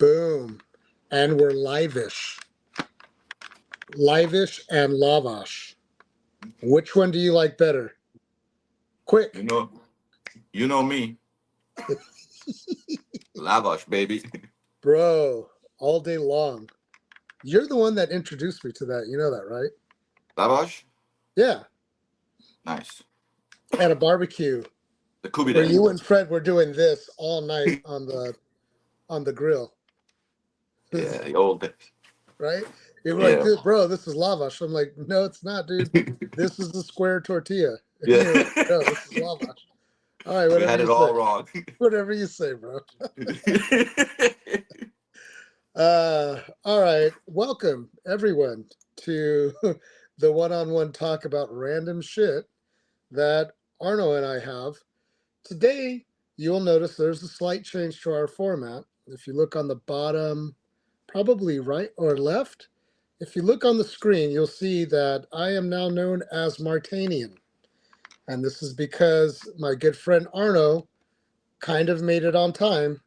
Boom. And we're live-ish. Live-ish and lavash. Which one do you like better? Quick. You know me. Lavash, baby. Bro, all day long. You're the one that introduced me to that. You know that, right? Lavash? Yeah. Nice. At a barbecue. The Kubi Where Day. you and Fred were doing this all night on the grill. Yeah, the old days. Right? You were like, bro, this is lavash. I'm like, no, it's not, dude. This is the square tortilla. And Yeah. you're like, no, this is lavash. All right, whatever We had you it say. all wrong. Whatever you say, bro. All right. Welcome, everyone, to the one-on-one talk about random shit that Arno and I have. Today, you'll notice there's a slight change to our format. If you look on the bottom, probably right or left, if you look on the screen, you'll see that I am now known as Martanian. And this is because my good friend Arno kind of made it on time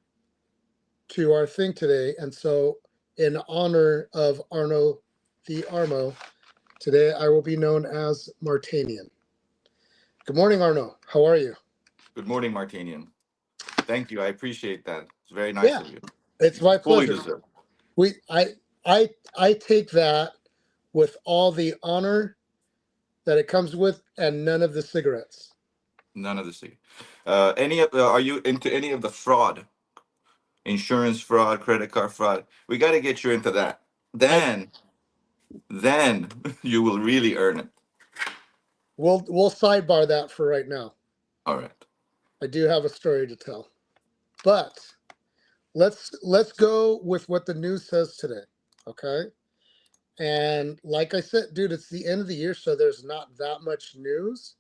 to our thing today. And so in honor of Arno the Armo, today I will be known as Martanian. Good morning, Arno. How are you? Good morning, Martanian. Thank you. I appreciate that. It's very nice of you. It's my Fully pleasure. deserved. I take that with all the honor that it comes with and none of the cigarettes. None of the cigarettes. Are you into any of the fraud? Insurance fraud, credit card fraud. We got to get you into that. Then you will really earn it. We'll sidebar that for right now. All right. I do have a story to tell. But let's go with what the news says today, okay? And like I said, dude, it's the end of the year, so there's not that much news.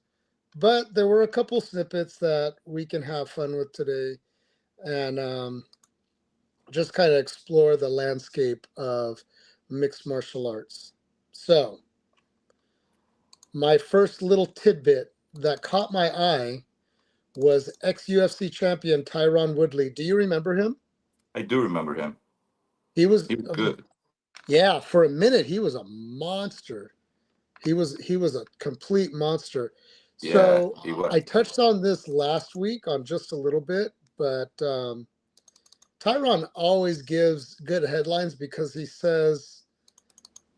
But there were a couple snippets that we can have fun with today and just kind of explore the landscape of mixed martial arts. So, my first little tidbit that caught my eye was ex-UFC champion Tyron Woodley. Do you remember him? I do remember him. He was good. Yeah, for a minute he was a monster. He was a complete monster. So yeah, he was. I touched on this last week on just a little bit, but Tyron always gives good headlines because he says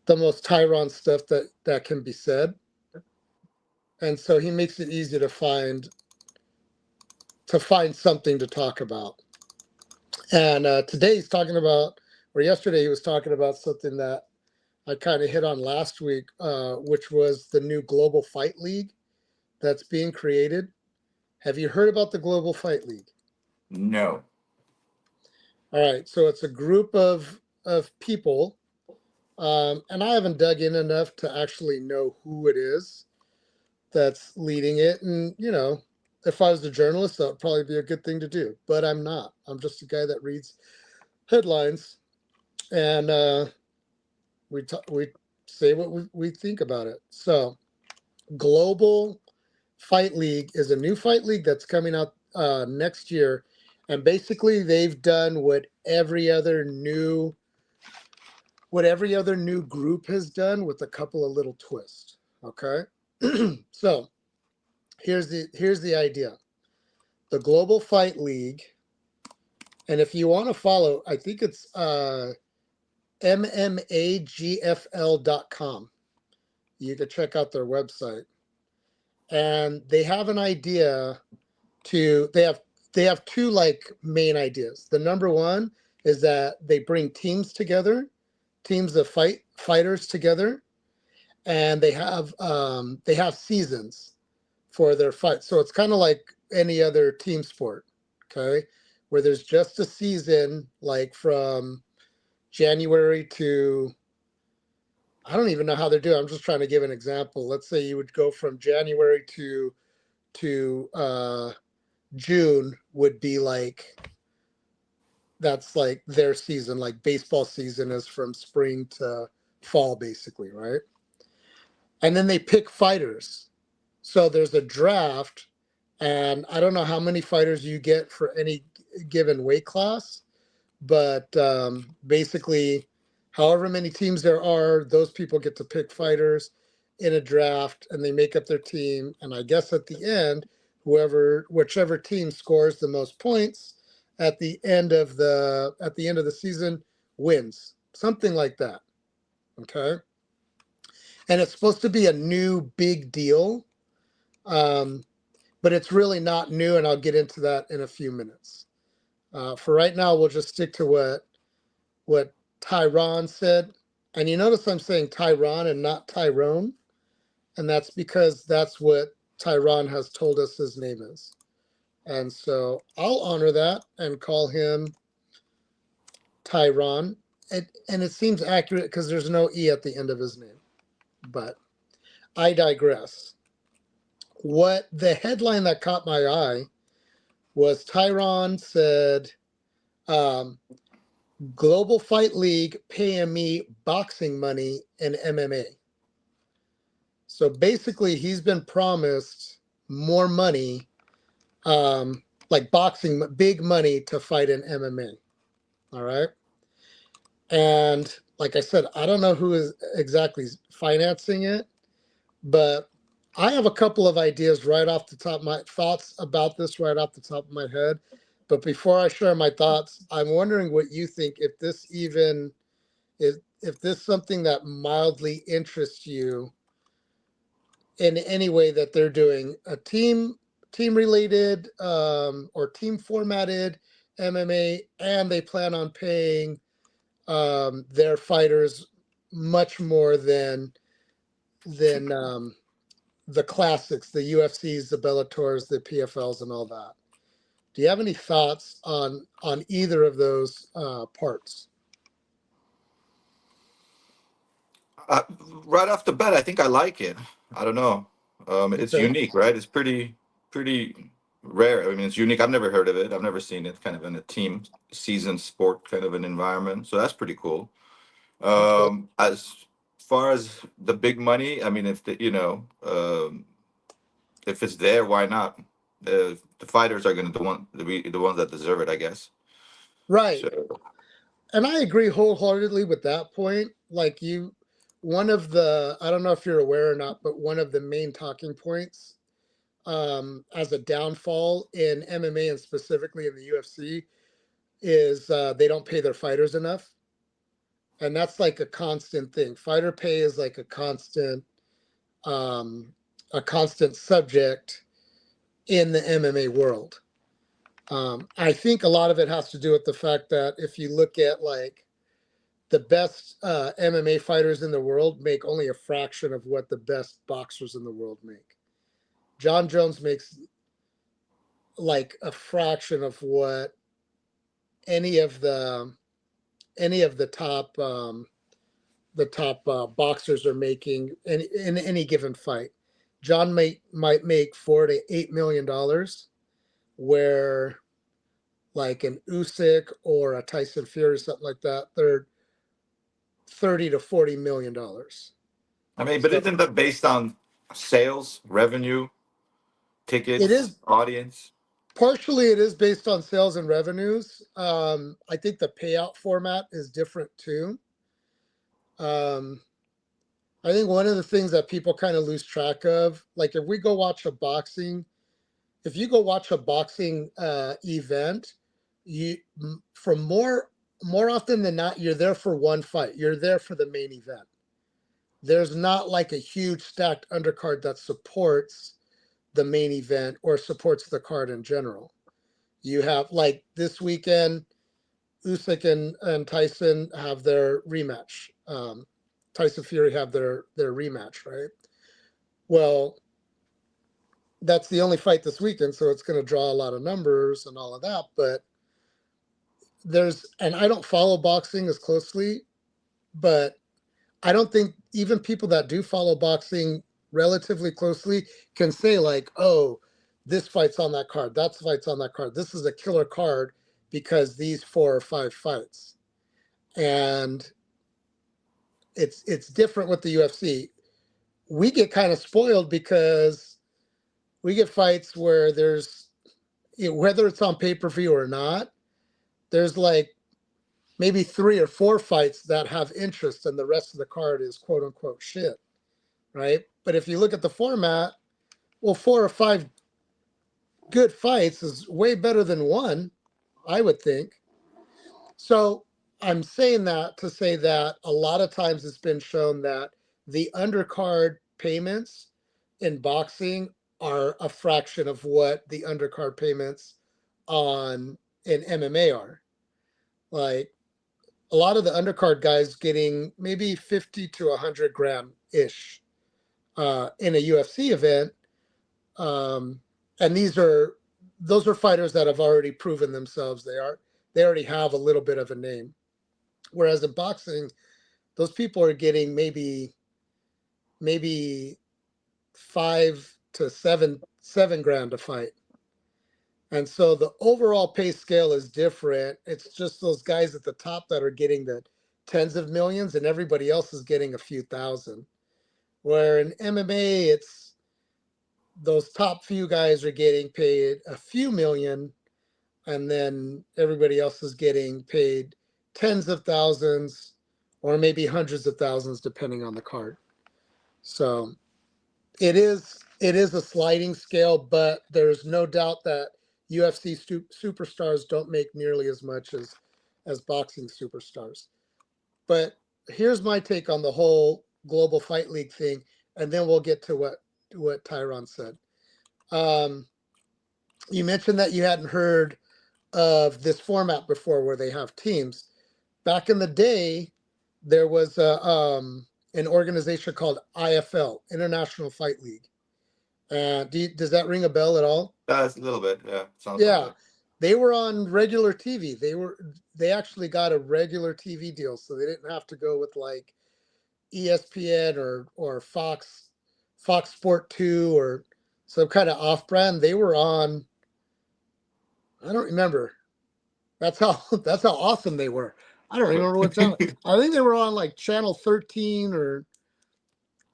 the most Tyron stuff that can be said. And so he makes it easy to find something to talk about. And today he's talking about, or yesterday he was talking about something that I kind of hit on last week, which was the new Global Fight League that's being created. Have you heard about the Global Fight League? No. All right, so it's a group of people, and I haven't dug in enough to actually know who it is that's leading it. And, you know, if I was a journalist, that would probably be a good thing to do. But I'm not. I'm just a guy that reads headlines, and we say what we think about it. So, Global Fight League is a new fight league that's coming out next year, and basically they've done what every other new group has done with a couple of little twists. Okay, so here's the idea: the Global Fight League, and if you want to follow, I think it's MMAGFL.com. You can check out their website. And they have an idea they have two like main ideas. The number one is that they bring teams together, teams of fighters together, and they have seasons for their fights. So it's kind of like any other team sport, okay? Where there's just a season, like from January to, I don't even know how they're doing. I'm just trying to give an example. Let's say you would go from January to June would be like, that's like their season. Like baseball season is from spring to fall, basically, right? And then they pick fighters. So there's a draft, and I don't know how many fighters you get for any given weight class, but basically, however many teams there are, those people get to pick fighters in a draft, and they make up their team. And I guess at the end, whichever team scores the most points at the end of the season wins, something like that. Okay, and it's supposed to be a new big deal, um, but it's really not new, and I'll get into that in a few minutes. For right now, we'll just stick to what Tyron said. And you notice I'm saying Tyron and not Tyrone, and that's because that's what Tyron has told us his name is. And so I'll honor that and call him Tyron. And it seems accurate because there's no E at the end of his name. But I digress. What the headline that caught my eye was Tyron said, um, Global Fight League paying me boxing money in MMA. So basically, he's been promised more money, like boxing, big money to fight in MMA. All right. And like I said, I don't know who is exactly financing it, but I have a couple of ideas right off the top, my thoughts about this right off the top of my head. But before I share my thoughts, I'm wondering what you think, if this even is, if this something that mildly interests you in any way, that they're doing a team related or team formatted MMA, and they plan on paying their fighters much more than the classics, the UFCs, the Bellators, the PFLs, and all that. Do you have any thoughts on either of those parts? Uh, right off the bat, I think I like it. I don't know. It's Okay, unique, right? It's pretty rare. I mean, it's unique. I've never heard of it. I've never seen it kind of in a team season sport kind of an environment. So that's pretty cool. okay. As far as the big money, I mean, if it's there, why not? The fighters are going to be the ones that deserve it, I guess. Right. So And I agree wholeheartedly with that point. Like you, one of the, I don't know if you're aware or not, but one of the main talking points as a downfall in MMA and specifically in the UFC is they don't pay their fighters enough. And that's like a constant thing. Fighter pay is like um, a constant subject in the MMA world. I think a lot of it has to do with the fact that if you look at like the best MMA fighters in the world make only a fraction of what the best boxers in the world make. John Jones makes like a fraction of what any of the any of the top boxers are making in any given fight. John might make $4 to $8 million, where like an Usyk or a Tyson Fury, something like that, they're $30 to $40 million. I mean, but So isn't that based on sales, revenue, it tickets, is audience? partially, it is based on sales and revenues. I think the payout format is different too. Um, I think one of the things that people kind of lose track of, like if you go watch a boxing event, you from more often than not, you're there for one fight. You're there for the main event. There's not like a huge stacked undercard that supports the main event or supports the card in general. You have like this weekend, Usyk and Tyson have their rematch. Tyson Fury have their rematch, right? Well, that's the only fight this weekend, so it's going to draw a lot of numbers and all of that. But and I don't follow boxing as closely, but I don't think even people that do follow boxing relatively closely can say like, oh, this fight's on that card, that fight's on that card. This is a killer card because these 4 or 5 fights. And it's different with the UFC. We get kind of spoiled because we get fights where there's, whether it's on pay-per-view or not, there's like maybe 3 or 4 fights that have interest, and the rest of the card is quote unquote shit, right? But if you look at the format, well, 4 or 5 good fights is way better than one, I would think. So I'm saying that to say that a lot of times it's been shown that the undercard payments in boxing are a fraction of what the undercard payments on in MMA are. Like a lot of the undercard guys getting maybe 50 to 100 grand ish in a UFC event. Um, and those are fighters that have already proven themselves. They already have a little bit of a name. Whereas in boxing, those people are getting maybe 5 to 7 grand a fight. And so the overall pay scale is different. It's just those guys at the top that are getting the tens of millions, and everybody else is getting a few thousand. Where in MMA, it's those top few guys are getting paid a few million, and then everybody else is getting paid tens of thousands or maybe hundreds of thousands, depending on the card. So it is a sliding scale, but there's no doubt that UFC superstars don't make nearly as much as boxing superstars. But here's my take on the whole global fight league thing, and then we'll get to what Tyron said. Um, you mentioned that you hadn't heard of this format before, where they have teams. Back in the day, there was an organization called IFL, International Fight League. Does that ring a bell at all? That's a little bit. Yeah, sounds Yeah, familiar. they were on regular TV. They actually got a regular TV deal, so they didn't have to go with like ESPN or Fox Sport 2 or some kind of off brand. They were on. I don't remember. That's how awesome they were. I don't remember what channel. I think they were on like channel 13 or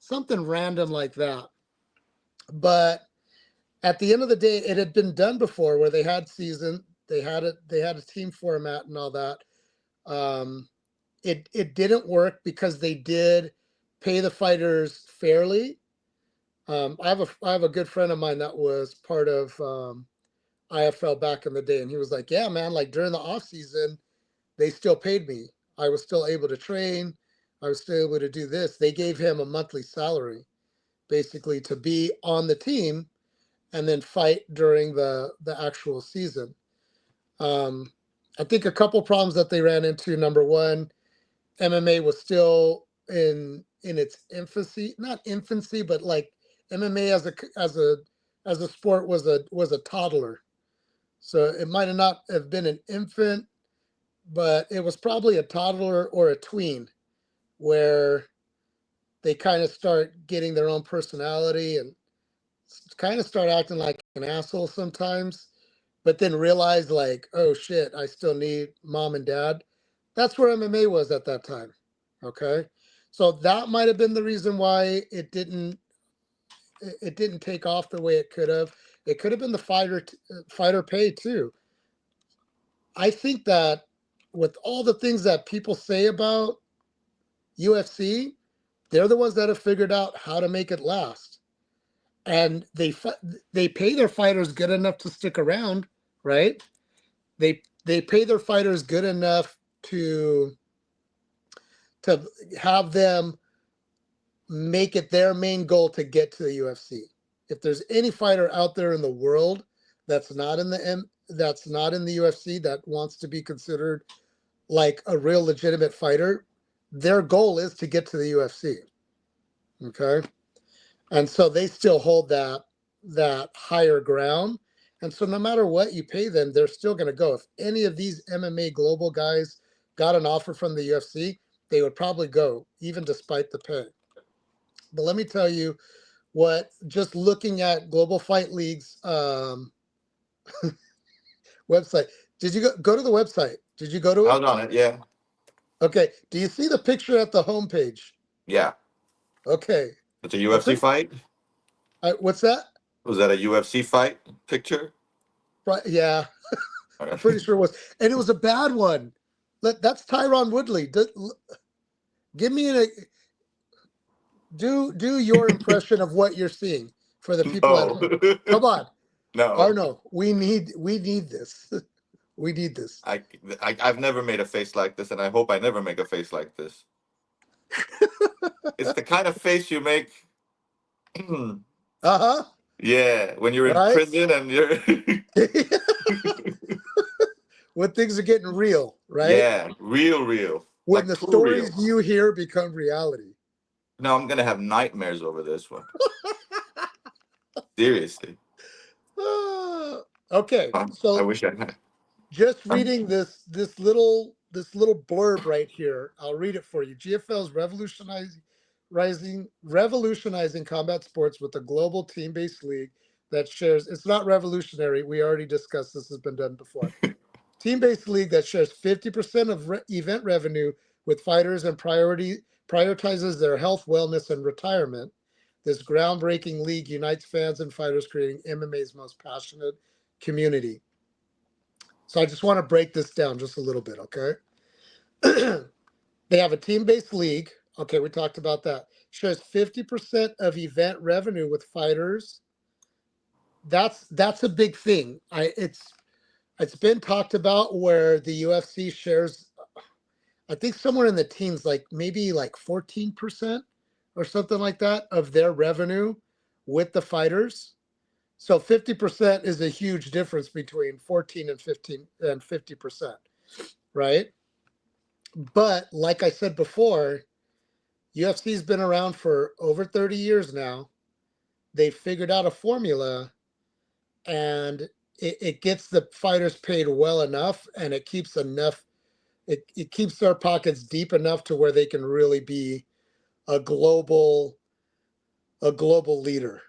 something random like that. But at the end of the day, it had been done before where they had season, they had a team format and all that. Um, it didn't work because they did pay the fighters fairly. I have a good friend of mine that was part of IFL back in the day, and he was like, "Yeah, man, like during the off season, they still paid me. I was still able to train. I was still able to do this. They gave him a monthly salary, basically, to be on the team and then fight during the actual season." Um, I think a couple problems that they ran into. Number one, MMA was still in its infancy, not infancy, but like MMA as a sport was a toddler. So it might have not have been an infant, but it was probably a toddler or a tween where they kind of start getting their own personality and kind of start acting like an asshole sometimes, but then realize like, oh shit, I still need mom and dad. That's where MMA was at that time. Okay. So that might have been the reason why it didn't take off the way it could have. It could have been the fighter pay too. I think that with all the things that people say about UFC, they're the ones that have figured out how to make it last. And they pay their fighters good enough to stick around, right? They pay their fighters good enough to have them make it their main goal to get to the UFC. If there's any fighter out there in the world that's not in that's not in the UFC that wants to be considered like a real legitimate fighter, their goal is to get to the UFC. Okay? And so they still hold that higher ground. And so no matter what you pay them, they're still going to go. If any of these MMA global guys got an offer from the UFC, they would probably go, even despite the pay. But let me tell you what, just looking at Global Fight League's website, did you go to the website? Did you go to I it? was on it. Yeah. Okay. Do you see the picture at the homepage? Yeah. Okay. It's a I'm UFC pretty, fight. what's that? Was that a UFC fight picture? Right. Yeah. I'm Okay. pretty sure it was. And it was a bad one. That's Tyron Woodley. Give me do your impression of what you're seeing for the people at No. home. Come on, No. Arno. We need this. We need this. I've never made a face like this, and I hope I never make a face like this. It's the kind of face you make. Uh-huh. Yeah, when you're in Right? prison and you're. When things are getting real, right? Yeah, real, real, When like the too stories real. you hear become reality. No, I'm gonna have nightmares over this one. Seriously. Ah, okay, I so wish I had. just Um, reading this little blurb right here. I'll read it for you. GFL is revolutionizing combat sports with a global team-based league that shares. It's not revolutionary. We already discussed this has been done before. Team-based league that shares 50% of event revenue with fighters and prioritizes their health, wellness, and retirement. This groundbreaking league unites fans and fighters, creating MMA's most passionate community. So I just want to break this down just a little bit, okay? They have a team-based league. Okay, we talked about that. Shares 50% of event revenue with fighters. That's a big thing. It's been talked about where the UFC shares, I think somewhere in the teens, like maybe like 14% or something like that of their revenue with the fighters. So 50% is a huge difference between 14 and 15 and 50%, right? But like I said before, UFC's been around for over 30 years now. They figured out a formula, and it gets the fighters paid well enough, and it keeps enough it keeps their pockets deep enough to where they can really be a global a global leader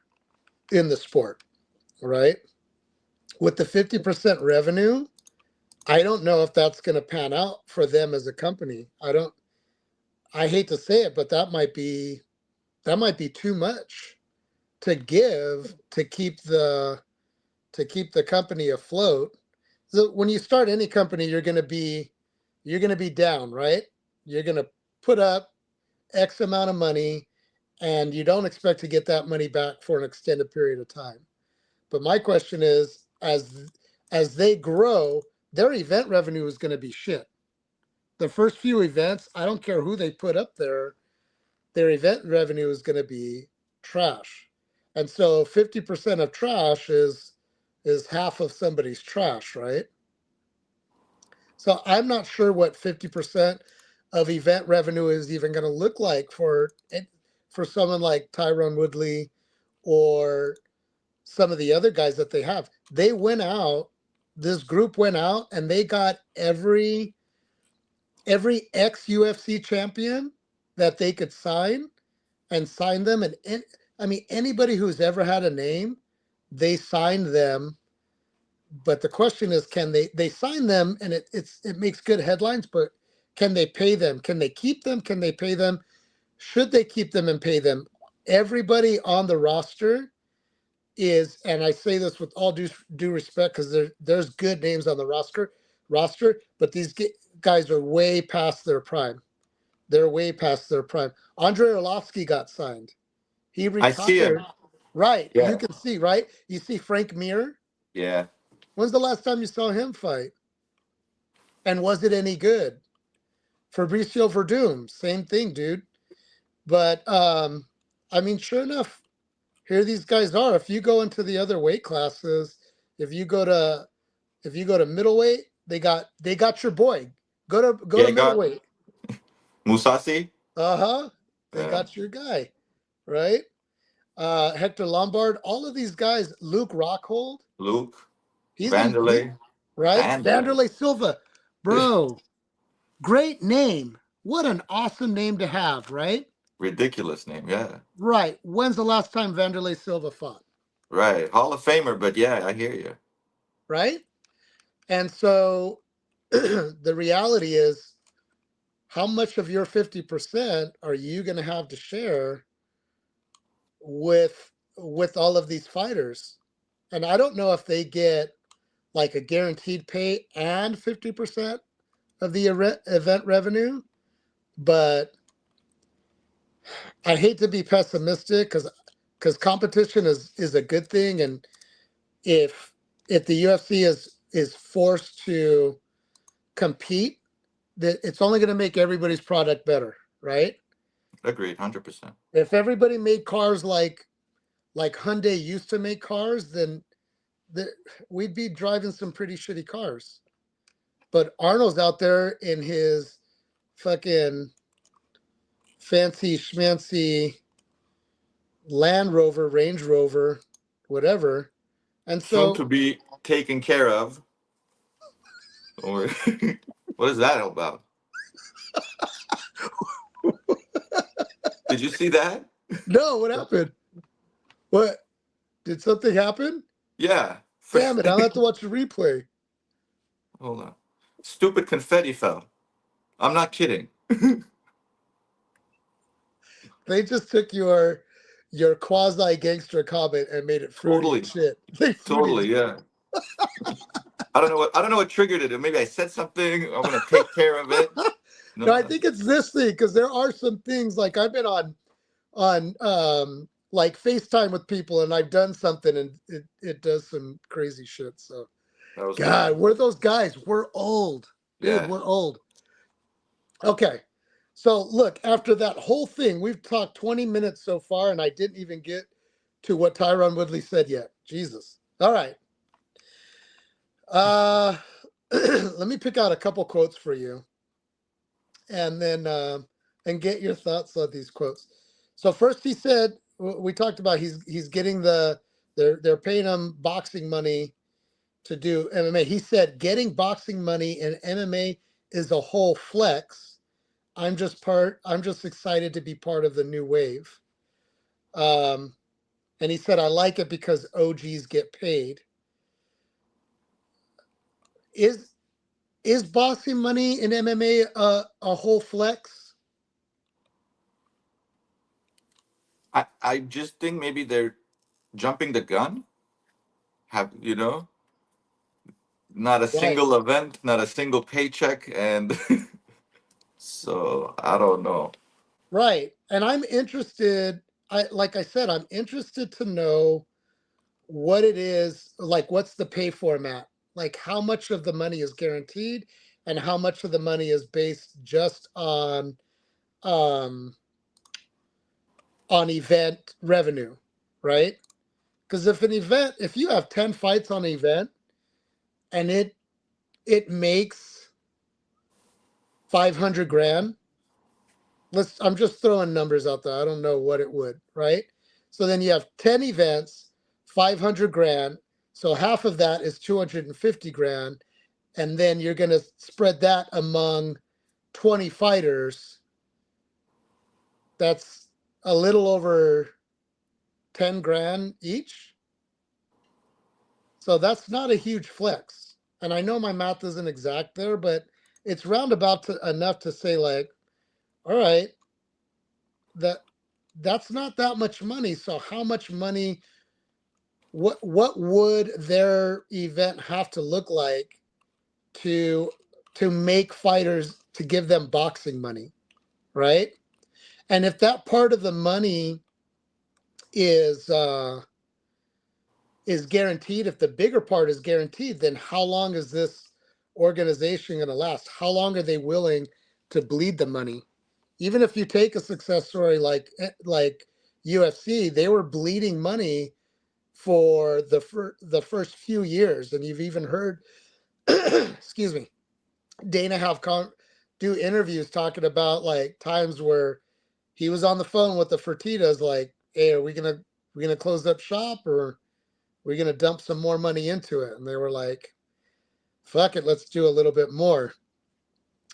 in the sport, right? With the 50% revenue, I don't know if that's going to pan out for them as a company. I hate to say it, but that might be too much to give to keep the company afloat. So when you start any company, you're going to be down, right? You're going to put up X amount of money, and you don't expect to get that money back for an extended period of time. But my question is, as they grow, their event revenue is going to be shit. The first few events, I don't care who they put up there, their event revenue is going to be trash. And so 50% of trash is half of somebody's trash, right? So I'm not sure what 50% of event revenue is even going to look like for someone like Tyron Woodley or some of the other guys that they have. They went out, this group went out and they got every ex UFC champion that they could sign and sign them. And I mean, anybody who's ever had a name, they signed them. But the question is, can they sign them, and it makes good headlines, but can they pay them? Can they keep them? Can they pay them? Should they keep them and pay them? Everybody on the roster is, and I say this with all due respect, because there's good names on the roster, but these guys are way past their prime. They're way past their prime. Andrei Arlovsky got signed. He I see him. retired. Right. You Yeah, can see, right? You see Frank Mir. yeah. When's the last time you saw him fight? And was it any good? Fabricio Verdum, same thing, dude. But I mean, sure enough, here these guys are. If you go into the other weight classes, if you go to middleweight, they got your boy. Go to Gegard, middleweight. Musasi. Uh-huh. They Yeah. got your guy, right? Hector Lombard, all of these guys, Luke Rockhold, Luke. he's in he, Vanderlei. right? Vanderlei. Vanderlei Silva. Bro, great name. What an awesome name to have, right? Ridiculous name. Yeah. Right. When's the last time Vanderlei Silva fought? Right. Hall of Famer, but yeah, I hear you. Right? And so the reality is, how much of your 50% are you going to have to share with all of these fighters? And I don't know if they get like a guaranteed pay and 50% of the event revenue, but I hate to be pessimistic because competition is a good thing, and if the UFC is forced to compete, that it's only going to make everybody's product better, right? Agreed, 100%. If everybody made cars like Hyundai used to make cars, then we'd be driving some pretty shitty cars. But Arnold's out there in his fucking fancy schmancy Land Rover, Range Rover, whatever. And Soon so, to be taken care of. Or what is that all about? Did you see that? no, what happened? What? Did something happen? Yeah. Damn it, I'll have to watch the replay. Hold on. Stupid confetti fell. I'm not kidding. They just took your quasi gangster comment and made it fruity and Totally. shit. They fruited Totally, it. yeah. I don't know what triggered it. Maybe I said something. I'm gonna take care of it. No, I No. think it's this thing because there are some things like I've been on like FaceTime with people and I've done something and it does some crazy shit. So That was God, crazy. we're those guys. We're old. Dude, Yeah. we're old. Okay. So look, after that whole thing, we've talked 20 minutes so far, and I didn't even get to what Tyron Woodley said yet. Jesus. All right. Uh let me pick out a couple quotes for you and then and get your thoughts on these quotes. So first he said we talked about he's getting they're paying him boxing money to do MMA. He said getting boxing money in MMA is a whole flex. I'm just excited to be part of the new wave. Um, and he said I like it because OGs get paid. Is boxing money in MMA a whole flex? I just think maybe they're jumping the gun. Have not a Right. single event, not a single paycheck, and so I don't know. Right. And I'm interested, like I said, I'm interested to know what it is, like what's the pay format? Like how much of the money is guaranteed and how much of the money is based just um on event revenue, right? Because if you have 10 fights on an event and it makes 500 grand, I'm just throwing numbers out there. I don't know what it would, right? So then you have 10 events, 500 grand. So half of that is 250 grand. And then you're going to spread that among 20 fighters. That's a little over 10 grand each. So that's not a huge flex. And I know my math isn't exact there, but it's roundabout enough to say, like, all right, that that's not that much money. So how much money? What would their event have to look like to make fighters to give them boxing money, right? And if that part of the money is uh, is guaranteed, if the bigger part is guaranteed, then how long is this organization going to last? How long are they willing to bleed the money? Even if you take a success story like UFC, they were bleeding money for the first few years, and you've even heard, excuse me, Dana do interviews talking about like times where he was on the phone with the Fertitas, like, "Hey, are we gonna close up shop or we're gonna dump some more money into it?" And they were like, "Fuck it, let's do a little bit more."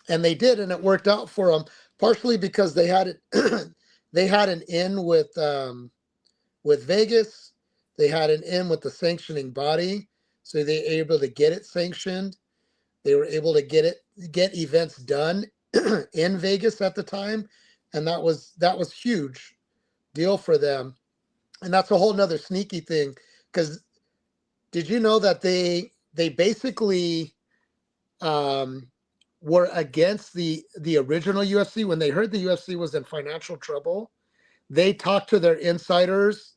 And they did, and it worked out for them, partially because they had it, they had an in with Vegas, they had an in with the sanctioning body, so they were able to get it sanctioned. They were able to get events done in Vegas at the time, and that was huge deal for them. And that's a whole nother sneaky thing because did you know that they basically um, were against the original UFC. When they heard the UFC was in financial trouble, they talked to their insiders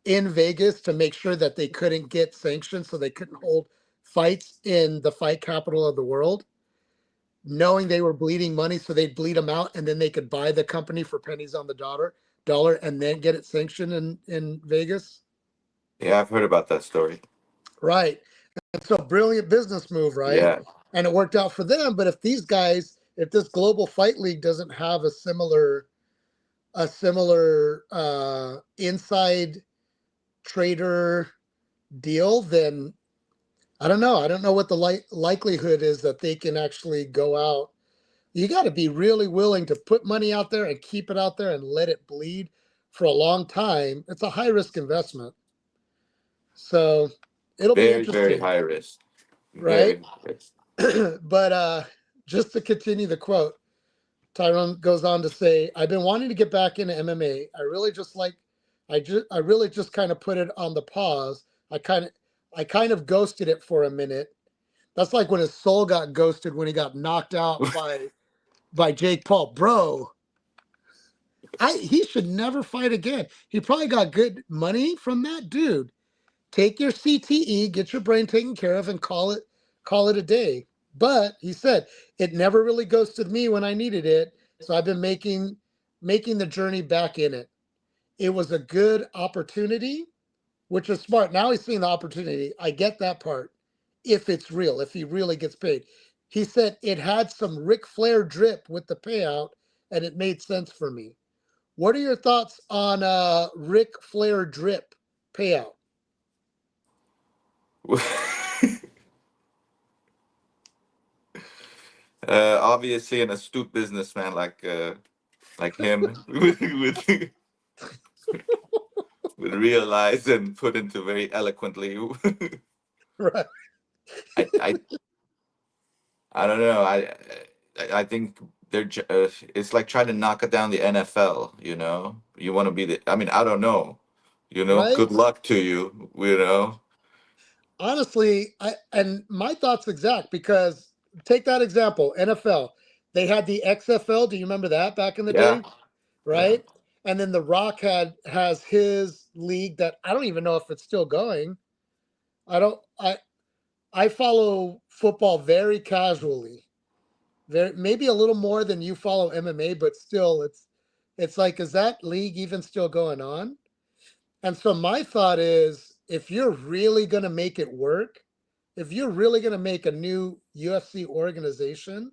in Vegas to make sure that they couldn't get sanctioned, so they couldn't hold fights in the fight capital of the world, knowing they were bleeding money, so they'd bleed them out, and then they could buy the company for pennies on the dollar, and then get it sanctioned in Vegas. Yeah, I've heard about that story. Right. And so brilliant business move, right? Yeah. And it worked out for them. But if these guys, if this global fight league doesn't have a similar inside trader deal, then I don't know. I don't know what the likelihood is that they can actually go out. You got to be really willing to put money out there and keep it out there and let it bleed for a long time. It's a high risk investment. So it'll be Very, very interesting, high risk. right? Very high risk. But just to continue the quote, Tyron goes on to say, "I've been wanting to get back into MMA. I really just kind of put it on the pause. I kind of ghosted it for a minute. That's like when his soul got ghosted when he got knocked out by Jake Paul. Bro, he should never fight again. He probably got good money from that dude. Take your CTE, get your brain taken care of, and call it a day." But he said it never really ghosted me when I needed it, so I've been making the journey back in it. It was a good opportunity, which is smart. Now he's seeing the opportunity. I get that part. If it's real, if he really gets paid. He said it had some Ric Flair drip with the payout, and it made sense for me. What are your thoughts on Ric Flair drip payout? Obviously, an astute businessman like him would realize and put into very eloquently. Right. I, I I don't know. I think it's like trying to knock it down the NFL. You want to be the. I mean, I don't know. Right. Good luck to you. Honestly, and my thoughts exact, because take that example, NFL. They had the XFL. Do you remember that back in the Yeah, day? yeah. Right. And then The Rock has his league that I don't even know if it's still going. I don't I follow football very casually. There maybe a little more than you follow MMA, but still it's like, is that league even still going on? And so my thought is, if you're really going to make it work, if you're really going to make a new UFC organization,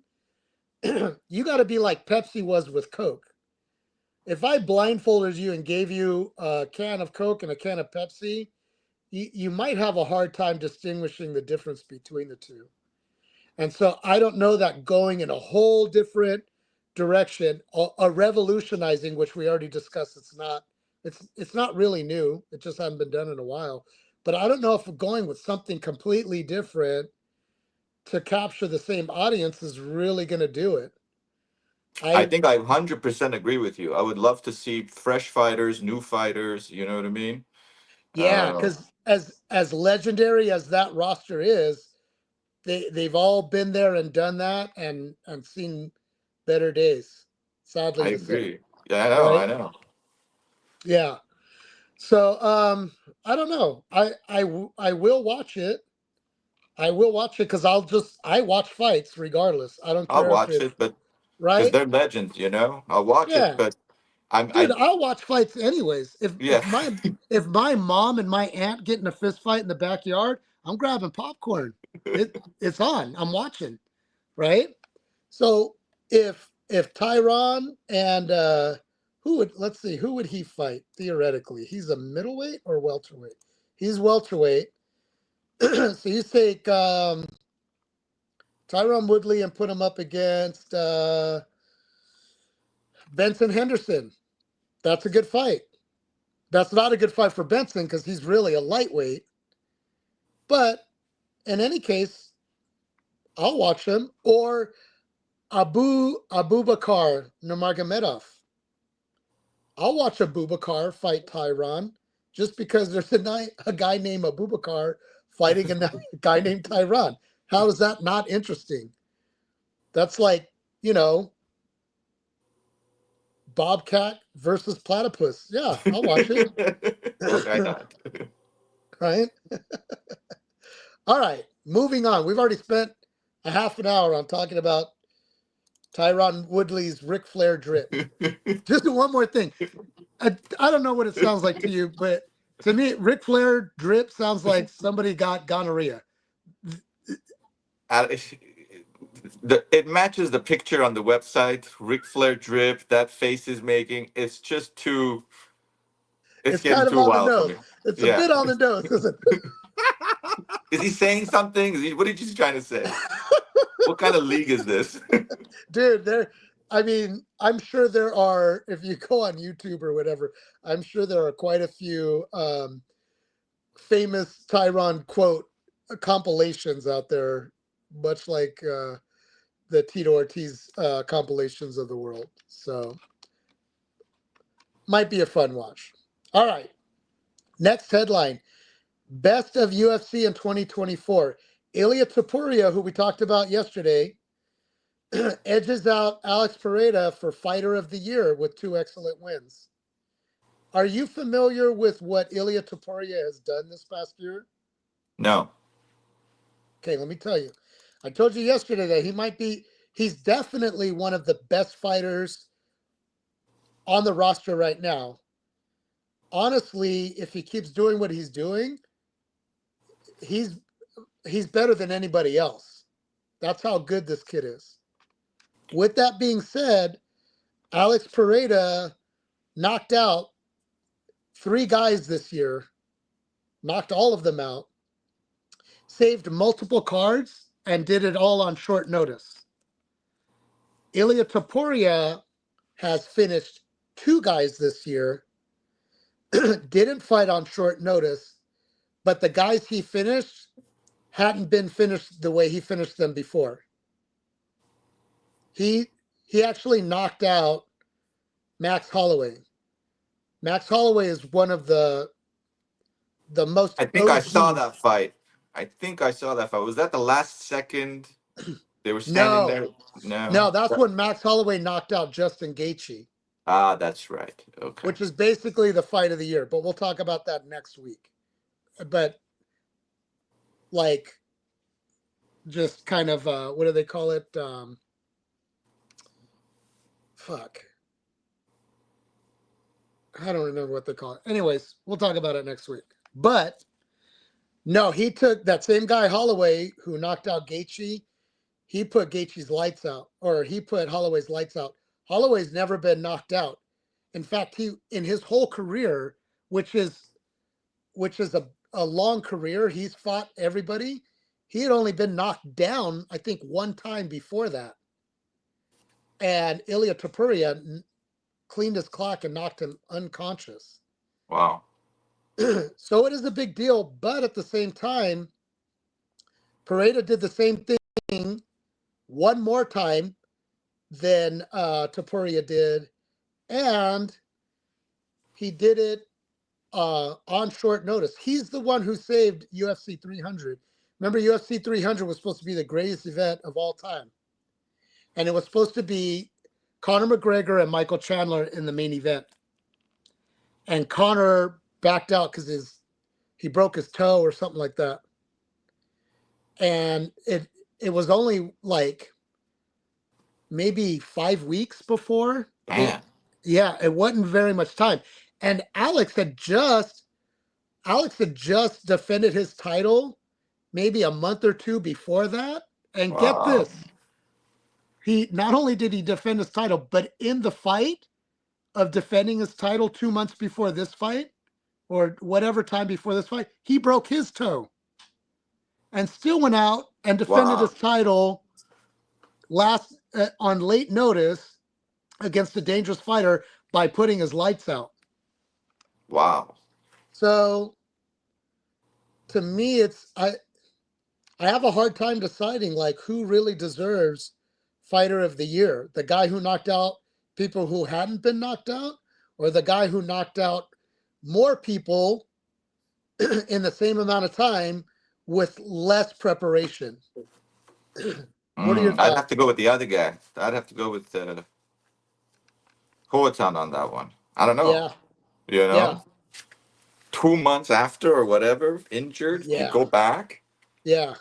you got to be like Pepsi was with Coke. If I blindfolded you and gave you a can of Coke and a can of Pepsi, you might have a hard time distinguishing the difference between the two. And so I don't know that going in a whole different direction, a revolutionizing, which we already discussed, it's not really new. It just hasn't been done in a while. But I don't know if going with something completely different to capture the same audience is really going to do it. I I think I 100% agree with you. I would love to see fresh fighters, new fighters. You know what I mean? Yeah, Uh, because as legendary as that roster is, they've all been there and done that and seen better days. Sadly I to say, agree. Yeah, I know. I right? know. Yeah. So I don't know. I will watch it. I will watch it because I watch fights regardless. I don't I'll care if watch it's it, but because right. they're legends, I'll watch it, Yeah, but I'm dude, I I'll watch fights anyways. If yeah. if my if my mom and my aunt get in a fist fight in the backyard, I'm grabbing popcorn. It's on. I'm watching, right? So if Tyron and let's see, who would he fight theoretically? He's a middleweight or welterweight? He's welterweight. So you take Tyron Woodley and put him up against Benson Henderson. That's a good fight. That's not a good fight for Benson because he's really a lightweight. But in any case, I'll watch him. Or Abubakar Nurmagomedov. I'll watch Abubakar fight Tyron just because there's a guy named Abubakar fighting a guy named Tyron. How is that not interesting? That's like, Bobcat versus Platypus. Yeah, I'll watch it. Why not? Right? All right, moving on. We've already spent a half an hour on talking about Tyron Woodley's Ric Flair drip. Just one more thing. I don't know what it sounds like to you, but to me, Ric Flair drip sounds like somebody got gonorrhea. It matches the picture on the website. Ric Flair drip, that face is making. It's just too. It's It's getting kind of too on the wild for nose. me. It's a Yeah. bit on the nose, isn't Is he saying something? What are you just trying to say? it? What kind of league is this? Dude, I'm sure there are, if you go on YouTube or whatever, I'm sure there are quite a few famous Tyron quote compilations out there, much like the Tito Ortiz compilations of the world. So might be a fun watch. All right. Next headline. Best of UFC in 2024. Ilia Topuria, who we talked about yesterday, edges out Alex Pereira for Fighter of the Year with 2 excellent wins. Are you familiar with what Ilia Topuria has done this past year? No. Okay, let me tell you. I told you yesterday that he's definitely one of the best fighters on the roster right now. Honestly, if he keeps doing what he's doing, he's better than anybody else. That's how good this kid is. With that being said, Alex Pereira knocked out 3 guys this year, knocked all of them out, saved multiple cards, and did it all on short notice. Ilia Topuria has finished 2 guys this year, didn't fight on short notice, but the guys he finished hadn't been finished the way he finished them before. He actually knocked out Max Holloway. Max Holloway is one of the most I think I saw OG. that fight. I think I saw that fight. Was that the last second they were standing No, there? No. no, that's when Max Holloway knocked out Justin Gaethje, Ah, that's right. Okay. which is basically the fight of the year. But we'll talk about that next week. But like, just kind of what do they call it? Fuck, I don't remember what they call it. Anyways, we'll talk about it next week. But no, he took that same guy Holloway who knocked out Gaethje. He put Gaethje's lights out, or he put Holloway's lights out. Holloway's never been knocked out. In fact, he in his whole career, which is a long career, he's fought everybody. He had only been knocked down, I think, 1 time before that. And Ilia Topuria cleaned his clock and knocked him unconscious. Wow. So it is a big deal, but at the same time, Pereira did the same thing 1 more time than Topuria did, and he did it on short notice. He's the one who saved UFC 300. Remember, UFC 300 was supposed to be the greatest event of all time, and it was supposed to be Conor McGregor and Michael Chandler in the main event. And Conor backed out because he broke his toe or something like that. And it was only like maybe 5 weeks before. Damn. It wasn't very much time. And Alex had just defended his title maybe a month or 2 before that. And get Wow. this, he not only did he defend his title, but in the fight of defending his title 2 months before this fight, or whatever time before this fight, he broke his toe and still went out and defended Wow. his title on late notice against a dangerous fighter by putting his lights out. Wow. So to me, I have a hard time deciding like who really deserves Fighter of the Year. The guy who knocked out people who hadn't been knocked out, or the guy who knocked out more people in the same amount of time with less preparation. What are your I'd have to thoughts? go with the other guy. I'd have to go with Poatan on that one. I don't know. Yeah, You yeah, know, 2 months after or whatever, injured, you yeah, go back. yeah.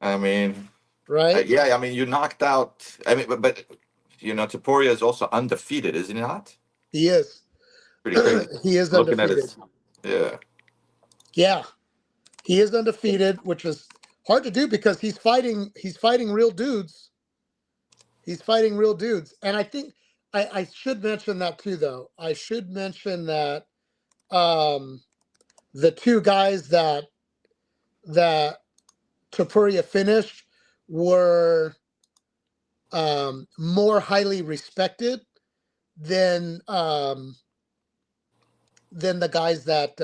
I mean, Right? yeah, I mean, you knocked out. I mean, but Topuria is also undefeated, is he not? He is. Pretty crazy. He is Looking at undefeated. his, yeah. Yeah, he is undefeated, which is hard to do because he's fighting. He's fighting real dudes. He's fighting real dudes, and I think I should mention that too. Though I should mention that um, the two guys that Topuria finished were more highly respected than the guys that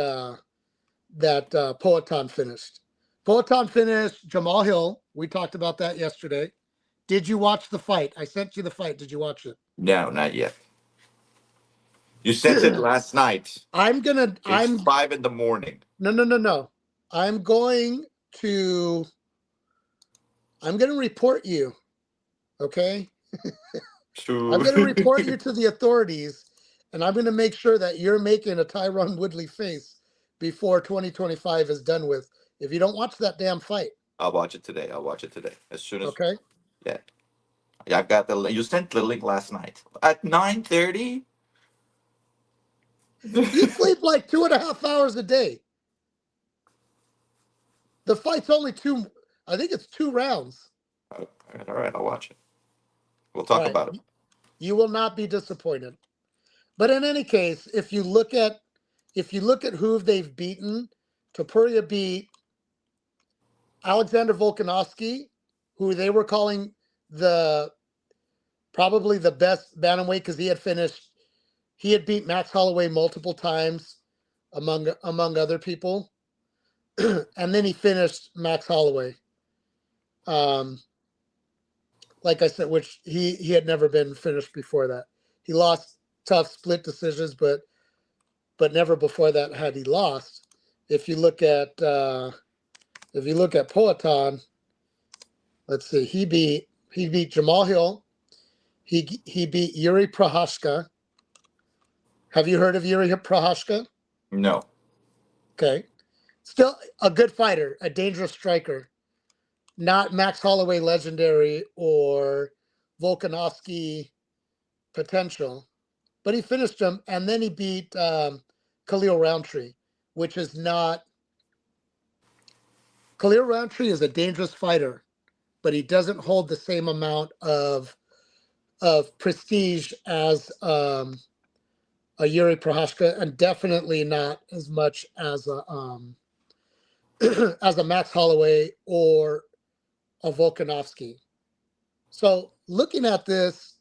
Poatan finished. Poatan finished Jamal Hill. We talked about that yesterday. Did you watch the fight? I sent you the fight. Did you watch it? No, not yet. You sent it last night. I'm gonna. It's I'm 5 in the morning. no no no no. I'm going to. I'm gonna report you. Okay. I'm To gonna report you to the authorities, and I'm gonna make sure that you're making a Tyron Woodley face before 2025 is done with. If you don't watch that damn fight, I'll watch it today. I'll watch it today. As soon as, okay? yeah. Yeah, I've got the link. You sent the link last night at 9:30. You sleep like 2.5 hours a day. The fight's only two. I think it's 2 rounds. All right, I'll watch it. We'll All talk right, about it. you will not be disappointed. But in any case, if you look at who they've beaten, Topuria beat Alexander Volkanovski, who they were calling the probably the best bantamweight because he had beat Max Holloway multiple times among other people, and then he finished Max Holloway. Um, like I said, which he had never been finished before that. He lost tough split decisions, but never before that had he lost. If you look at Poatan, let's see, he beat Jamal Hill. He beat Yuri Prohashka. Have you heard of Yuri Prohashka? No. Okay, still a good fighter, a dangerous striker. Not Max Holloway legendary or Volkanovski potential, but he finished him, and then he beat Khalil Roundtree, which is not. Khalil Roundtree is a dangerous fighter, but he doesn't hold the same amount of prestige as a Yuri Prohashka, and definitely not as much as a as a Max Holloway or a Volkanovski. So looking at this,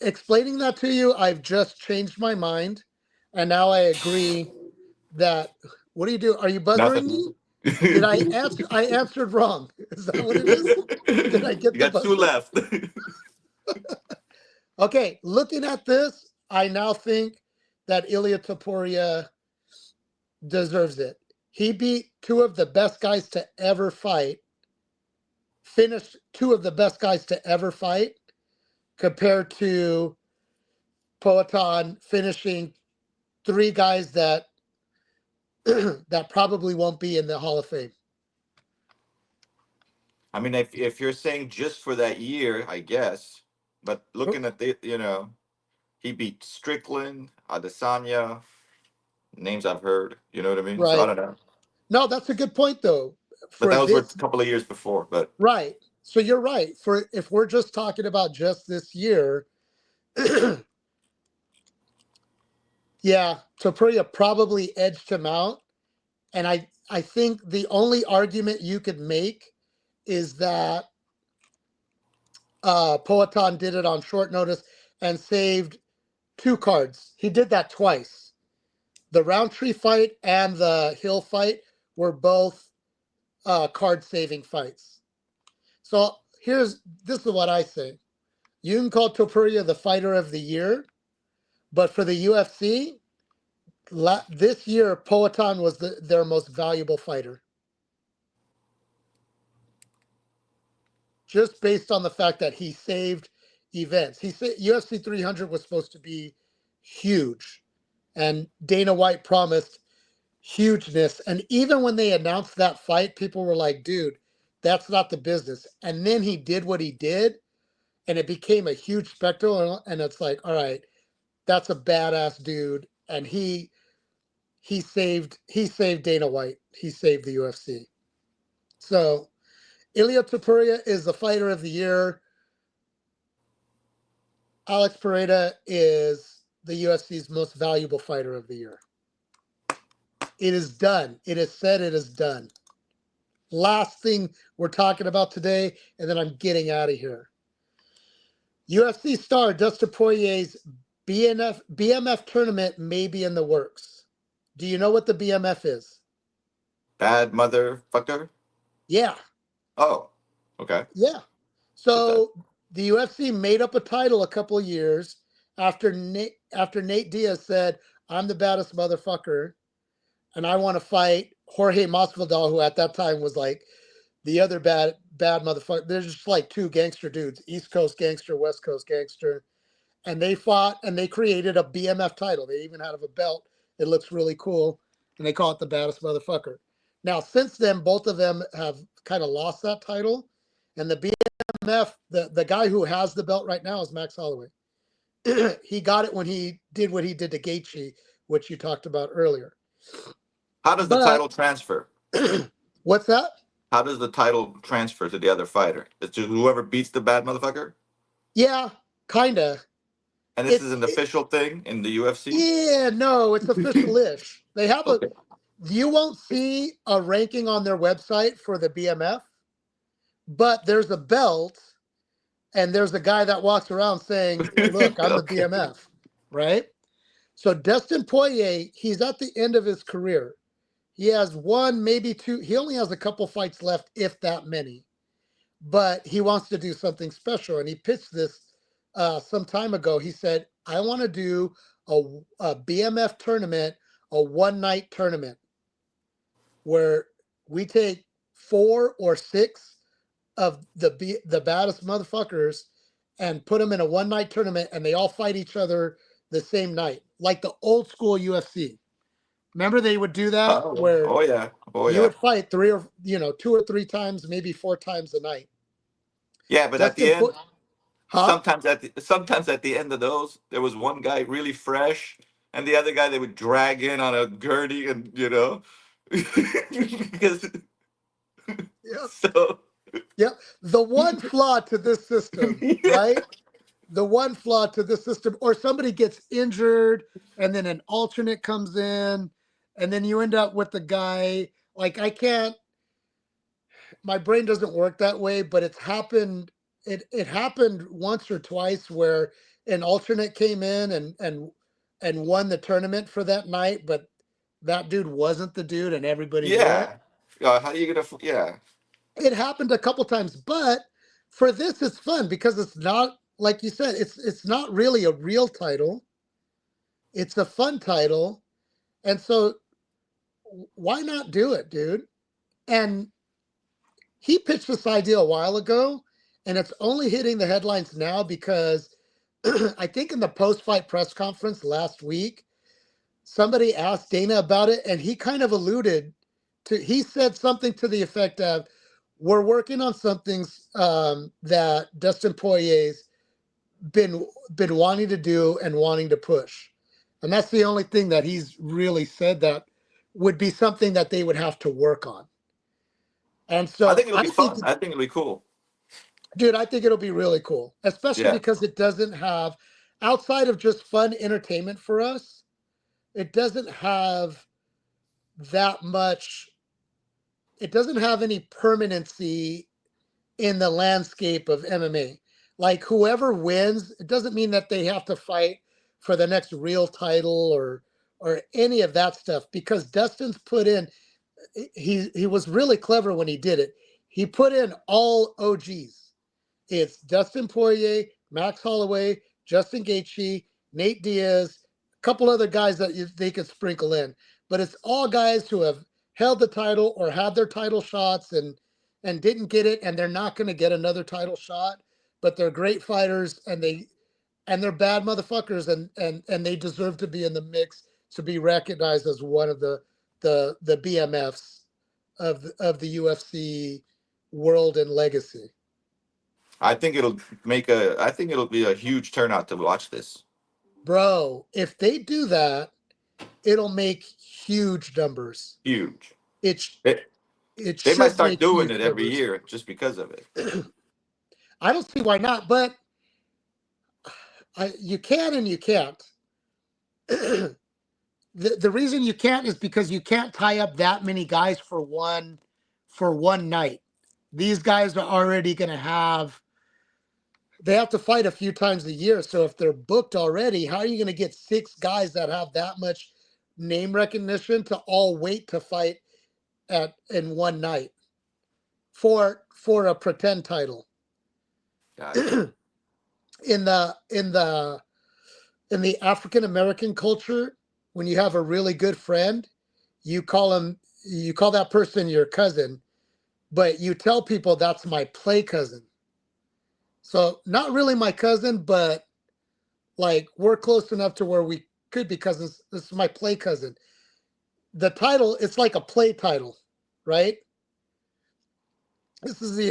explaining that to you, I've just changed my mind, and now I agree that. What do you do? Are you buzzering Nothing. me? Did I answer? I answered wrong. Is that what it is? Did I get You the got two buzzer? left. Okay, looking at this, I now think that Ilia Topuria deserves it. He beat two of the best guys to ever fight, finished two of the best guys to ever fight, compared to Poatan finishing three guys that that probably won't be in the Hall of Fame. I mean, if you're saying just for that year, I guess. But looking at he beat Strickland, Adesanya, names I've heard. You know what I mean? So I Right. don't know. No, that's a good point though. But For those were a this, couple of years before. But right. So you're right. For if we're just talking about just this year, yeah, Topuria probably edged him out. And I think the only argument you could make is that Poatan did it on short notice and saved two cards. He did that twice. The Roundtree fight and the Hill fight were both card saving fights. So this is what I say. You can call Topuria the fighter of the year, but for the UFC, this year Poatan was their most valuable fighter. just based on the fact that he saved events. He said UFC 300 was supposed to be huge, and Dana White promised hugeness. And even when they announced that fight, people were like, dude, that's not the business. And then he did what he did, and it became a huge spectacle. And it's like, all right, that's a badass dude. And he saved Dana White. He saved the UFC. So Ilia Topuria is the fighter of the year. Alex Pereira is the UFC's most valuable fighter of the year. It is done. It is said. It is done. Last thing we're talking about today, and then I'm getting out of here. UFC star Dustin Poirier's BMF tournament may be in the works. Do you know what the BMF is? Bad motherfucker. Yeah. Oh, okay. Yeah. So the UFC made up a title a couple of years after Nate Diaz said, "I'm the baddest motherfucker, and I want to fight Jorge Masvidal," who at that time was like the other bad motherfucker. They're just like two gangster dudes, East Coast gangster, West Coast gangster, and they fought and they created a BMF title. They even had a belt. It looks really cool, and they call it the baddest motherfucker. Now, since then, both of them have kind of lost that title, and the BMF, the guy who has the belt right now is Max Holloway. He got it when he did what he did to Gaethje, which you talked about earlier. How does the title transfer? What's that? How does the title transfer to the other fighter? It's to whoever beats the bad motherfucker? Yeah, kind of. And this is an official thing in the UFC? Yeah, no, it's official-ish. They have Okay. you won't see a ranking on their website for the BMF, but there's a belt, and there's a guy that walks around saying, look, I'm the Okay. BMF, right? So Dustin Poirier, he's at the end of his career. He has one, maybe two. He only has a couple fights left, if that many. But he wants to do something special. And he pitched this some time ago. He said, I want to do a BMF tournament, a one-night tournament, where we take 4 or 6 of the baddest motherfuckers and put them in a one-night tournament, and they all fight each other the same night, like the old school UFC. Remember they would do that where you would fight 2 or 3 times, maybe 4 times a night. Yeah, but at the Dustin end, huh? sometimes at the end of those, there was one guy really fresh, and the other guy they would drag in on a gurney, and because Yep. so Yep. The one flaw to this system, right? The one flaw to this system, or somebody gets injured and then an alternate comes in, and then you end up with the guy. Like, my brain doesn't work that way, but it's happened. It happened once or twice where an alternate came in and won the tournament for that night, but that dude wasn't the dude, and everybody knew it. yeah. How are you gonna? Yeah, It happened a couple times, but for this, it's fun because it's not, like you said, it's not really a real title. It's a fun title, and so why not do it, dude? And he pitched this idea a while ago, and it's only hitting the headlines now because I think in the post-fight press conference last week, somebody asked Dana about it, and he kind of alluded to. He said something to the effect of, "We're working on something that Dustin Poirier's been wanting to do and wanting to push," and that's the only thing that he's really said that would be something that they would have to work on. And I so think it'll I be think, fun. I think it'll be cool. dude, I think it'll be really cool, especially Yeah, because it doesn't have, outside of just fun entertainment for us, it doesn't have that much. It doesn't have any permanency in the landscape of MMA. Like, whoever wins, it doesn't mean that they have to fight for the next real title or any of that stuff, because Dustin's put in, he was really clever when he did it. He put in all OGs. It's Dustin Poirier, Max Holloway, Justin Gaethje, Nate Diaz, a couple other guys that they could sprinkle in, but it's all guys who have held the title or had their title shots, and didn't get it, and they're not going to get another title shot, but they're great fighters, and they're bad motherfuckers, and they deserve to be in the mix to be recognized as one of the BMFs of the UFC world and legacy. I think it'll be a huge turnout to watch this. Bro, if they do that, it'll make huge numbers. Huge. It They, it they might should start make doing huge it every numbers. year just because of it. I don't see why not, but you can and you can't. The reason you can't is because you can't tie up that many guys for one night. These guys are already going to they have to fight a few times a year. So if they're booked already, how are you going to get 6 guys that have that much name recognition to all wait to fight in one night for a pretend title? Gotcha. in the African American culture, when you have a really good friend, you call that person your cousin, but you tell people that's my play cousin. So not really my cousin, but like we're close enough to where we could be cousins. This is my play cousin. The title, it's like a play title, right? This is the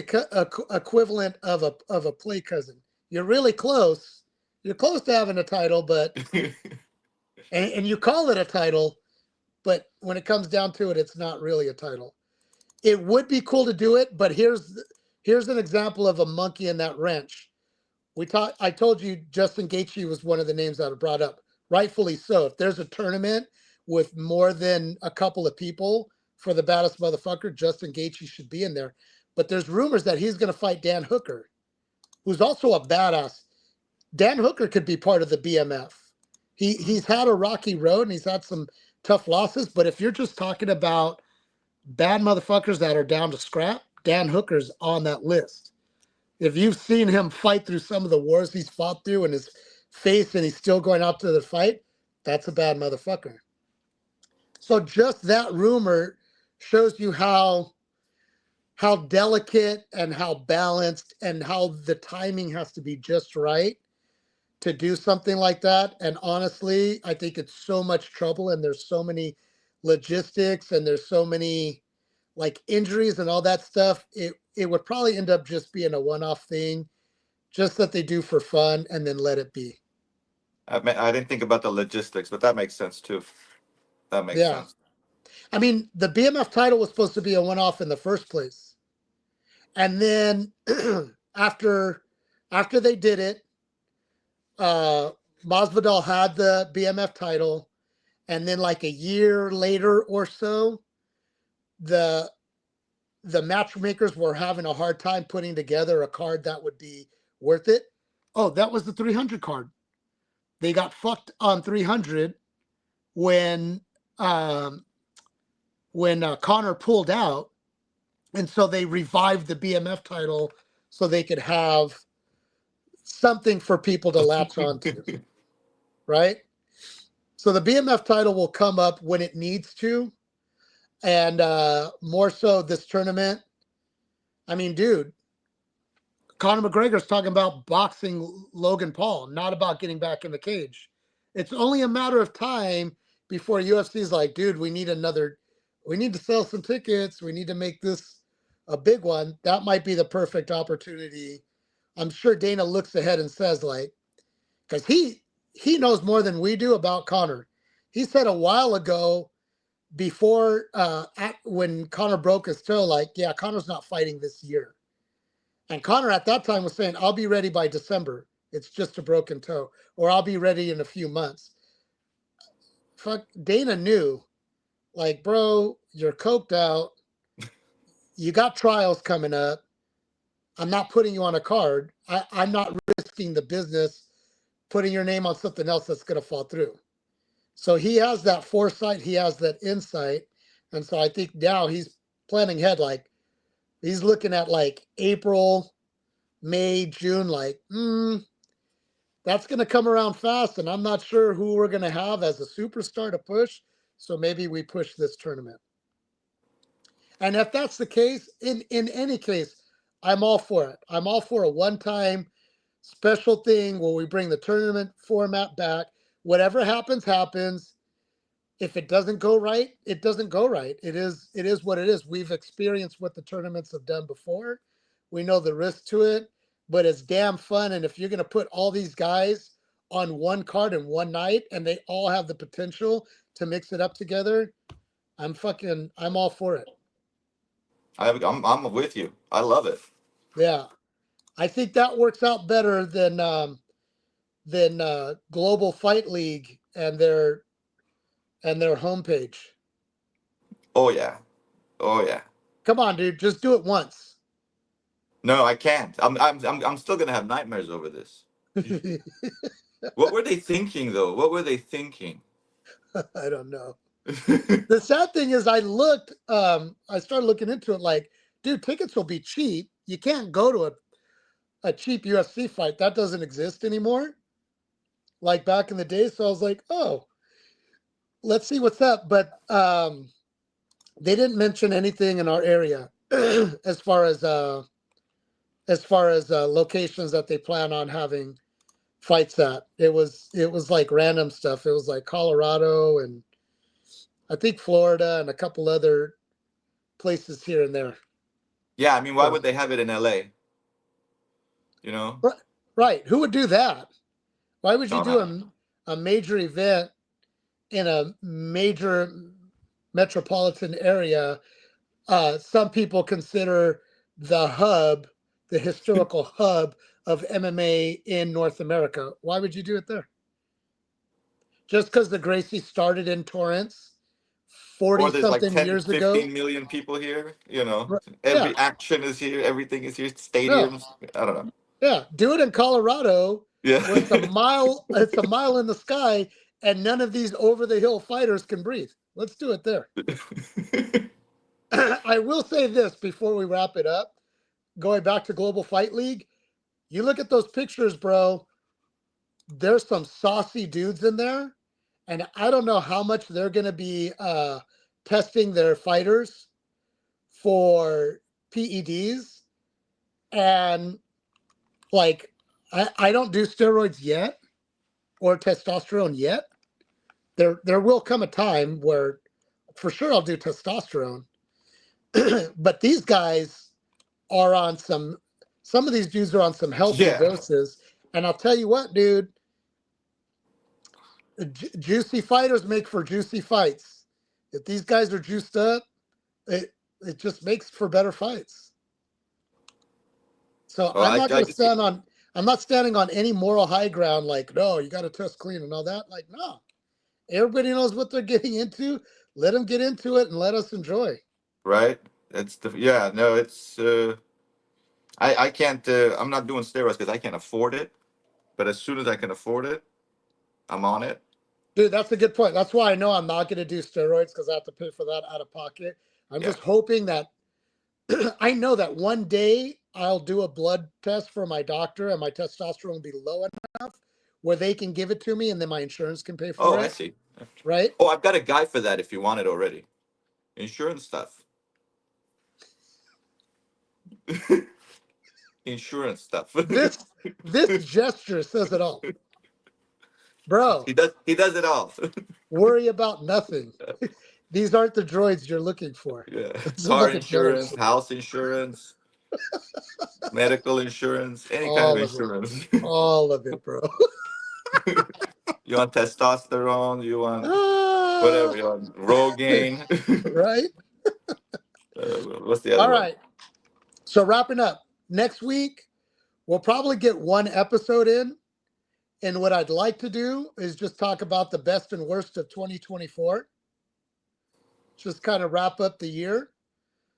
equivalent of a play cousin. You're really close. You're close to having a title, but and you call it a title, but when it comes down to it, it's not really a title. It would be cool to do it, but here's an example of a monkey in that wrench. I told you Justin Gaethje was one of the names that I brought up, rightfully so. If there's a tournament with more than a couple of people for the baddest motherfucker, Justin Gaethje should be in there. But there's rumors that he's going to fight Dan Hooker, who's also a badass. Dan Hooker could be part of the BMF. He's had a rocky road and he's had some tough losses, but if you're just talking about bad motherfuckers that are down to scrap, Dan Hooker's on that list. If you've seen him fight through some of the wars he's fought through in his face and he's still going out to the fight, that's a bad motherfucker. So just that rumor shows you how delicate and how balanced and how the timing has to be just right to do something like that. And honestly, I think it's so much trouble and there's so many logistics and there's so many like injuries and all that stuff. It would probably end up just being a one-off thing, just that they do for fun and then let it be. I didn't think about the logistics, but that makes sense too. That makes Yeah. sense. I mean, the BMF title was supposed to be a one-off in the first place. And then after they did it, Masvidal had the BMF title, and then like a year later or so, the matchmakers were having a hard time putting together a card that would be worth it. Oh, that was the 300 card. They got fucked on 300 when Conor pulled out, and so they revived the BMF title so they could have something for people to latch onto, right? So the BMF title will come up when it needs to, and more so this tournament. I mean, dude, Conor McGregor's talking about boxing Logan Paul, not about getting back in the cage. It's only a matter of time before UFC's like, dude, we need to sell some tickets. We need to make this a big one. That might be the perfect opportunity. I'm sure Dana looks ahead and says, like, because he knows more than we do about Conor. He said a while ago, before when Conor broke his toe, like, yeah, Conor's not fighting this year. And Conor at that time was saying, I'll be ready by December. It's just a broken toe. Or I'll be ready in a few months. Fuck, Dana knew, like, bro, you're coked out. You got trials coming up. I'm not putting you on a card. I'm not risking the business putting your name on something else that's going to fall through. So he has that foresight. He has that insight. And so I think now he's planning ahead. Like, he's looking at like April, May, June, like, that's going to come around fast. And I'm not sure who we're going to have as a superstar to push. So maybe we push this tournament. And if that's the case, in any case, I'm all for it. I'm all for a one-time special thing where we bring the tournament format back. Whatever happens, happens. If it doesn't go right, it doesn't go right. It is what it is. We've experienced what the tournaments have done before. We know the risk to it, but it's damn fun. And if you're gonna put all these guys on one card in one night and they all have the potential to mix it up together, I'm all for it. I'm with you. I love it. Yeah. I think that works out better than Global Fight League and their homepage. Oh yeah. Oh yeah. Come on, dude, just do it once. No, I can't. I'm still gonna have nightmares over this. What were they thinking though? What were they thinking? I don't know. The sad thing is I started looking into it like, dude, tickets will be cheap. You can't go to a cheap UFC fight. That doesn't exist anymore. Like back in the day. So I was like, oh, let's see what's up. But they didn't mention anything in our area as far as locations that they plan on having fights at. It was like random stuff. It was like Colorado and I think Florida and a couple other places here and there. Yeah, I mean, why So, would they have it in LA? You know? right. Who would do that? Why would you Don't do know. a major event in a major metropolitan area? Some people consider the historical hub of MMA in North America. Why would you do it there? Just because the Gracie started in Torrance 40 Or there's like something 10, years ago? 15 million people here, you know. Yeah, Every action is here, everything is here, yeah, stadiums. I don't know. yeah. Do it in Colorado Yeah. where it's a mile in the sky and none of these over the hill fighters can breathe. Let's do it there. I will say this before we wrap it up. Going back to Global Fight League, you look at those pictures, bro. There's some saucy dudes in there, and I don't know how much they're going to be testing their fighters for PEDs. And like, I don't do steroids yet or testosterone yet. There will come a time where, for sure, I'll do testosterone. But these guys are on some of these dudes are on some healthy Yeah. doses. And I'll tell you what, dude, juicy fighters make for juicy fights. If these guys are juiced up, it just makes for better fights. So Well, I'm not I going to just stand on. I'm not standing on any moral high ground. Like, no, you got to test clean and all that. Like, no, everybody knows what they're getting into. Let them get into it and let us enjoy. right. It's the yeah. No, it's I can't. I'm not doing steroids because I can't afford it. But as soon as I can afford it, I'm on it. Dude, that's a good point. That's why I know I'm not going to do steroids because I have to pay for that out of pocket. I'm Yeah. just hoping that I know that one day I'll do a blood test for my doctor and my testosterone will be low enough where they can give it to me and then my insurance can pay Oh, for I it. see. Right? Oh, I've got a guy for that if you want it already. Insurance stuff. Insurance stuff. This this gesture says it all. Bro, He does it all. worry about nothing. These aren't the droids you're looking for. Yeah. This is Car what the droids insurance, are. house insurance, medical insurance, any kind of All of it. insurance. All of it, bro. You want testosterone, you want Ah, whatever, you want Rogaine. right? What's the other All one? right. So wrapping up. Next week, we'll probably get one episode in. And what I'd like to do is just talk about the best and worst of 2024. Just kind of wrap up the year.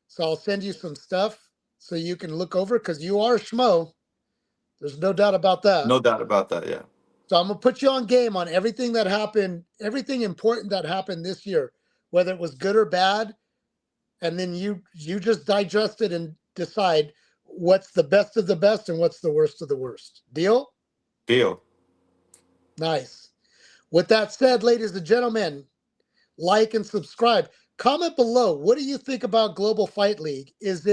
So I'll send you some stuff so you can look over because you are a schmo. There's no doubt about that. No doubt about that, yeah. So I'm gonna put you on game on everything that happened, everything important that happened this year, whether it was good or bad, and then you just digest it and decide what's the best of the best and what's the worst of the worst. Deal? Deal. Nice. With that said, ladies and gentlemen, like and subscribe. Comment below. What do you think about Global Fight League? Is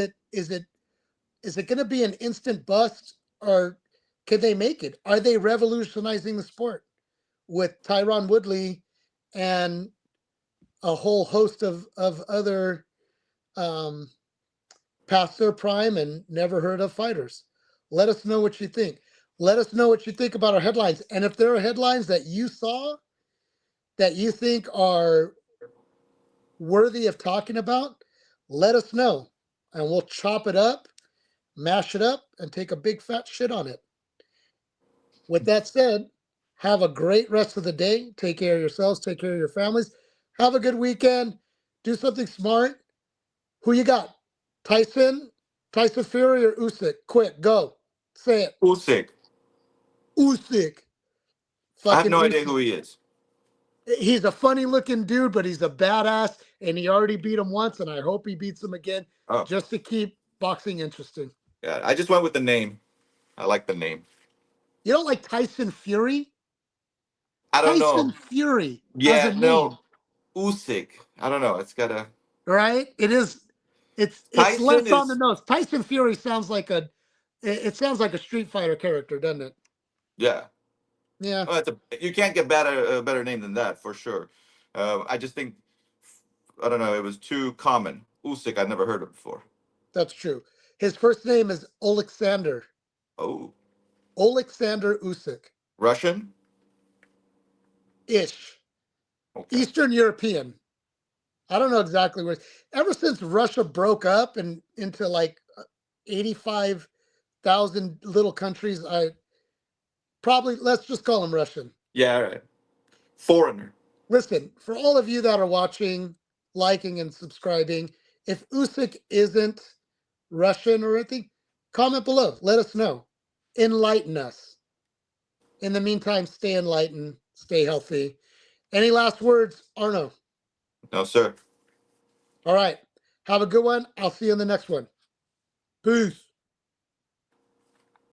it going to be an instant bust, or can they make it? Are they revolutionizing the sport with Tyron Woodley and a whole host of other um, past their prime and never heard of fighters? Let us know what you think. Let us know what you think about our headlines. And if there are headlines that you saw that you think are worthy of talking about, let us know. And we'll chop it up, mash it up, and take a big fat shit on it. With that said, have a great rest of the day. Take care of yourselves, take care of your families. Have a good weekend. Do something smart. Who you got? Tyson? Tyson Fury or Usyk? Quick, go. Say it. Usyk. Usyk. I have Fucking no idea Usyk. who he is. He's a funny looking dude, but he's a badass, and he already beat him once, and I hope he beats him again Oh, just to keep boxing interesting. yeah. I just went with the name. I like the name. You don't like Tyson Fury? I don't Tyson know. Fury as a Yeah, name, no. Usyk. I don't know. It's got a right? It is. It's Tyson less on the is. nose. Tyson Fury sounds like it sounds like a Street Fighter character, doesn't it? Yeah. Yeah, Oh, you can't get a better name than that for sure. I just think I don't know. It was too common. Usyk. I've never heard of before. that's true. His first name is Alexander. Oh, Alexander Usyk. Russian. Ish. Okay. Eastern European. I don't know exactly where. Ever since Russia broke up and into like 85,000 little countries, I probably, let's just call him Russian. Yeah. All right. Foreigner. Listen, for all of you that are watching, liking, and subscribing, if Usyk isn't Russian or anything, comment below. Let us know. Enlighten us. In the meantime, stay enlightened, stay healthy. Any last words, Arno? No, sir. All right. Have a good one. I'll see you in the next one. Peace.